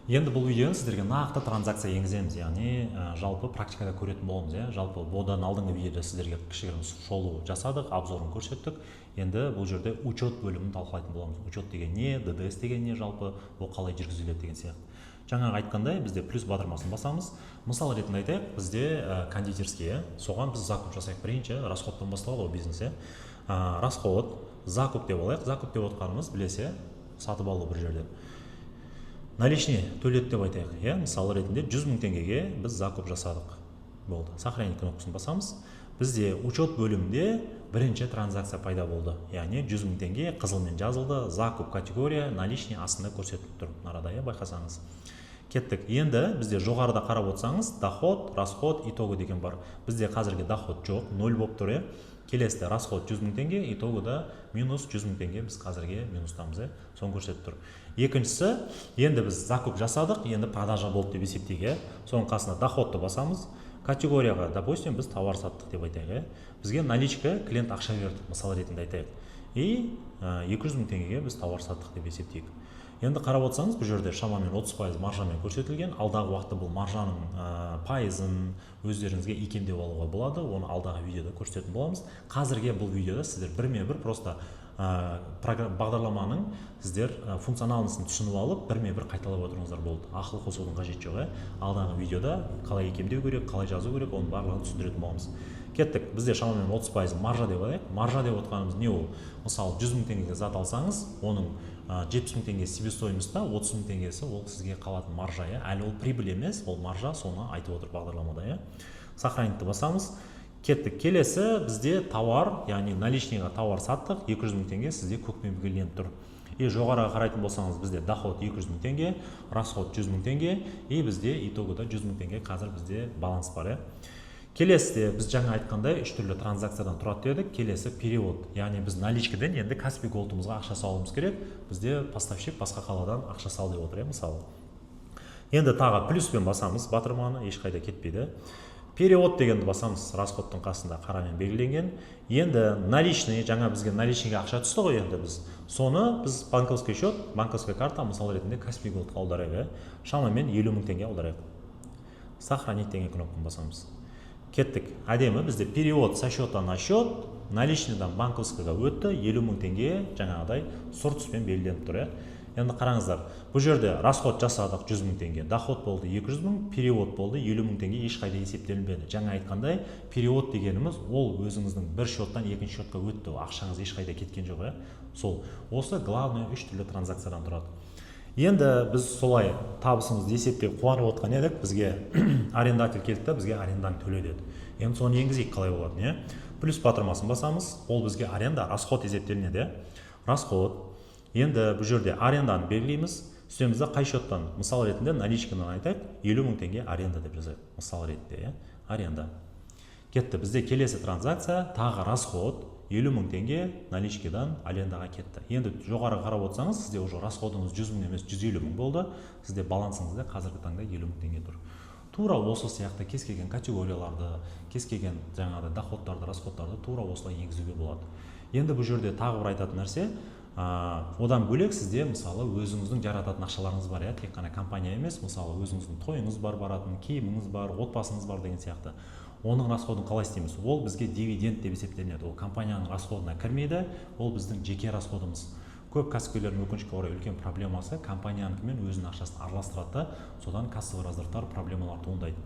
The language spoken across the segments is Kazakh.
Енді бұл видеоны сіздерге нақты транзакция енгіземіз, яғни жалпы практикада көретін боламыз. Жалпы одан алдыңғы видеода сіздерге кішігірім шолу жасадық, обзорын көрсеттік. Енді бұл жерде учет бөлімін талқылайтын боламыз. Учет деген не, ДДС деген не, жалпы ол қалай жүргізіледі деген сияқты. Жаңағы айтқандай, бізде плюс батырмасын басамыз. Мысал ретінде айтайық, бізде кондитерский, соған біз закуп жасайық. Бірінші расходтан басталады ол бизнес. Расход, закуп деп алайық. Закуп деп отқанымыз білесе, сатып алу бір жерде. Наличный төлет деп айтайық. Мысалы ретінде 100 000 теңгеге біз закуп жасадық. Болды. Сохранить кнопкасын басамыз. Бізде учет бөлімінде бірінші транзакция пайда болды. Яғни 100 000 теңге қызылмен жазылды, закуп категория, наличный астында көрсетіліп тұр. Арада байқасаңыз. Кеттік. Енді бізде жоғарыда қарап отырсаңыз, доход, расход, итогы деген бар. Бізде қазірге доход жоқ, 0 болып тұр. Келесіде расход 100 000 теңге, итогыда минус 100 000 теңге біз қазірге минустамыз. Соны көрсетіп тұр. Екіншісі, енді біз закуп жасадық, енді продажа болды деп есептейік. Соның қасына доходты басамыз. Категорияға, допустим, біз товар саттық деп айтайық. Бізге наличка, клиент ақша берді, мысал ретінде айтайық. И 200 000 теңгеге біз товар саттық деп есептейік. Енді қарап отырсаңыз, бұл жерде шамамен 30% маржамен көрсетілген. Алдағы уақытта бұл маржаның пайызын өздеріңізге икемдеп алуға болады. Оны алдағы видеода көрсететін боламыз. Қазірге бұл видеода сіздер бірме-бір просто бағдарламаның сіздер функционалынысын түсініп алып, бірме-бір қайталап отырыңыздар болды. Ақыл қосудың қажеті жоқ. Алдағы видеода қалай икемдеу керек, қалай жазу керек, оның барлығын түсіндіретін боламыз. Кеттік. Бізде шамамен 30% маржа деп алайық. Маржа деп отқанымыз не ол? Мысалы 100 000 теңгеге зат алсаңыз, оның 70 000 теңгесі себестоимостьта, 30 000 теңгесі ол сізге қалатын маржа. Әлі ол прибыль емес, ол маржа, соны айтып отыр бағдарламада. Сохранитті басамыз. Кеттік. Келесі бізде товар, яғни наличныйға товар саттық, 200 000 теңге сізде көкпен белгіленіп тұр. И жоғарыға қарайтын болсаңыз, бізде доход 200 000 теңге, расход 100 000 теңге, и бізде итогыда 100 000 теңге қазір бізде баланс бар. Келесіде біз жаңа айтқандай 3 түрлі транзакциядан тұрады дедік. Келесі перевод. Яғни біз наличкіден енді Каспий Голдымызға ақша салуымыз керек. Бізде поставщик басқа қаладан ақша сал деп отыр, мысалы. Енді тағы плюспен басамыз, батырманы ешқайда кетпейді. Перевод дегенді басамыз, расходтың қасында қарамен белгіленген. Енді наличный, жаңа бізге наличныйға ақша түсті ғой, енді біз. Соны біз банковский счет, банковская карта, мысал ретінде Каспий Голдқа аударайық. Шамамен 50 000 теңге аударайық. Сохранить деген кнопканы басамыз. Кеттік. Әдемі бізде перевод со счета на счет, наличныйдан банковскийға өтті, 50 000 теңге жаңағыдай сұр түспен белгіленіп тұр. Енді қараңыздар, бұл жерде расход жасадық 100 000 теңге, доход болды 200 000, перевод болды 50 000 теңге ешқайда есептелінбеді. Жаңа айтқандай, перевод дегеніміз ол өзіңіздің бір счеттан екінші счетқа өтті, ақшаңыз ешқайда кеткен жоқ. Сол. Осы главный 3 түрлі транзакциядан тұрады. Енді біз солай табысымызды есептеп қуанып отқан едік, бізге арендатель келді, бізге аренданың төле деді. Енді соны енгізейік қалай болады, Плюс батырмасын басамыз, ол бізге аренда, расход есептелінеді. Расход. Енді бұл жерде аренданы белгілейміз. Үстемізде қай счеттан, мысал ретінде наличкадан айтайық, 50 000 теңге аренда деп жазайық. Мысал ретінде, аренда. Кетті. Бізде келесі транзакция, тағы расход. 50 000 теңге наличкадан арендаға кетті. Енді жоғары қарап отырсаңыз, сізде уже расходыңыз 100 000 емес 150 000 болды. Сізде балансыңызда қазіргі таңда 50 000 теңге тұр. Тура осы сияқты кез келген категорияларды, кез келген жаңағыдай доходтарды, расходтарды тура осылай енгізуге болады. Енді бұл жерде тағы бір айтатын нәрсе, одан бөлек сізде мысалы өзіңіздің жарататын ақшаларыңыз бар, тек қана компания емес, мысалы өзіңіздің тойыңыз бар, баратын киіміңіз бар, отбасыңыз бар деген сияқты. Оның расходын қалай істейміз? Ол бізге дивиденд деп есептелінеді. Ол компанияның расходына кірмейді, ол біздің жеке расходымыз. Көп кәсіпкерлердің өкінішке орай үлкен проблемасы компанияныкімен өзінің ақшасын араластырады, содан кассовый разрывтар, проблемалар туындайды.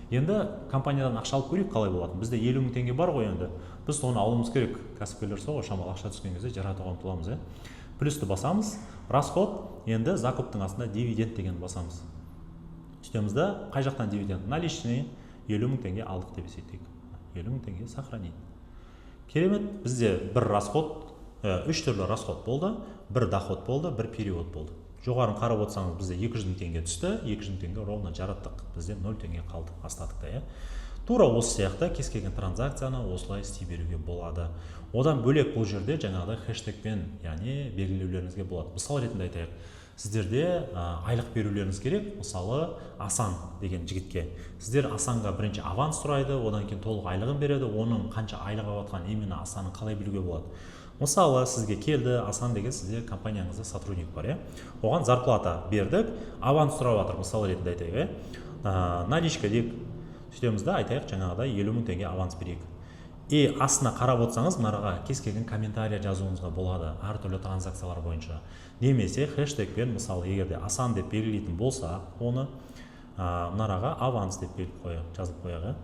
Енді компаниядан ақша алып көрейік қалай болады? Бізде 50 000 теңге бар ғой енді. Біз соны алуымыз керек. Кәсіпкерлер сол шамалы ақша түскен кезде жаратуға ұмтыламыз. Плюсті басамыз, расход, енді закуптың астында дивиденд деген басамыз. Үстемізде қай жақтан дивиденд? Наличный 50 000 теңге алдық деп есептейік. 50 000 теңге сохранить. Керемет, бізде бір расход, 3 түрлі расход болды, бір доход болды, бір перевод болды. Жоғарын қарап отырсаңыз, бізде 200 000 теңге түсті, 200 000 теңге ровно жараттық. Бізде 0 теңге қалды остатықта. Тура осы сияқты кез келген транзакцияны осылай істей беруге болады. Одан бөлек бұл жерде жаңағыдай хэштегпен, яғни белгілеулеріңізге болады. Мысал ретінде айтайық. Сіздерде айлық берулеріңіз керек, мысалы Асан деген жігітке. Сіздер Асанға бірінші аванс сұрайды, одан кейін толық айлығын береді, оның қанша айлығы жатқан именно Асанын қалай білуге болады. Мысалы сізге келді, Асан деген сізде компанияңызда сотрудник бар, оған зарплата бердік, аванс сұрап жатыр, мысалы ретінде айтайық, наличка дейік, сөйтеміз да, айтайық жаңағыдай 50 000 теңге аванс берейік. И астына қарап отырсаңыз, мынаға кез келген комментарий жазуыңызға болады әртүрлі транзакциялар бойынша. Немесе хэштегпен, мысалы егерде Асан деп белгілейтін болса, оны мынаға аванс деп жазып қояйық.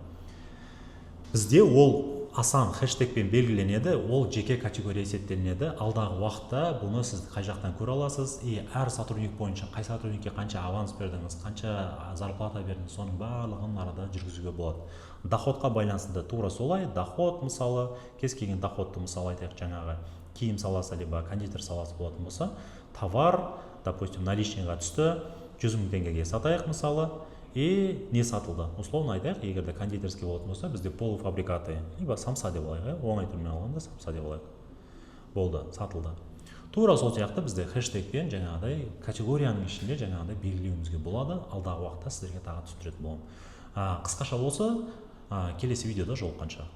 Бізде ол Асан хэштегпен белгіленеді, ол жеке категория есептелінеді. Алдағы уақытта бұны сіз қай жақтан көре аласыз, и әр сотрудник бойынша қай сотрудникке қанша аванс бердіңіз, қанша зарплата бердіңіз, соның барлығын арада жүргізуге болады. Доходқа байланысты да тура солай. Доход, мысалы, кез келген доходты, мысалы айтайық жаңағы киім саласы, либо кондитер саласы болатын болса, товар, допустим, наличныйға түсті, 100 000 теңгеге сатайық, мысалы, и не сатылды. Условно айтайық, егерде кондитерский болатын болса, бізде полуфабрикаты, либо самса деп алайық, оңай түрмен алғанда самса деп алайық. Болды, сатылды. Тура сол сияқты бізде хэштегпен жаңағыдай категорияның ішінде жаңағыдай белгілеуімізге болады. Алдағы уақытта сіздерге тағы түсіндіретін боламын. Қысқаша болса, келесі видеода жолыққанша.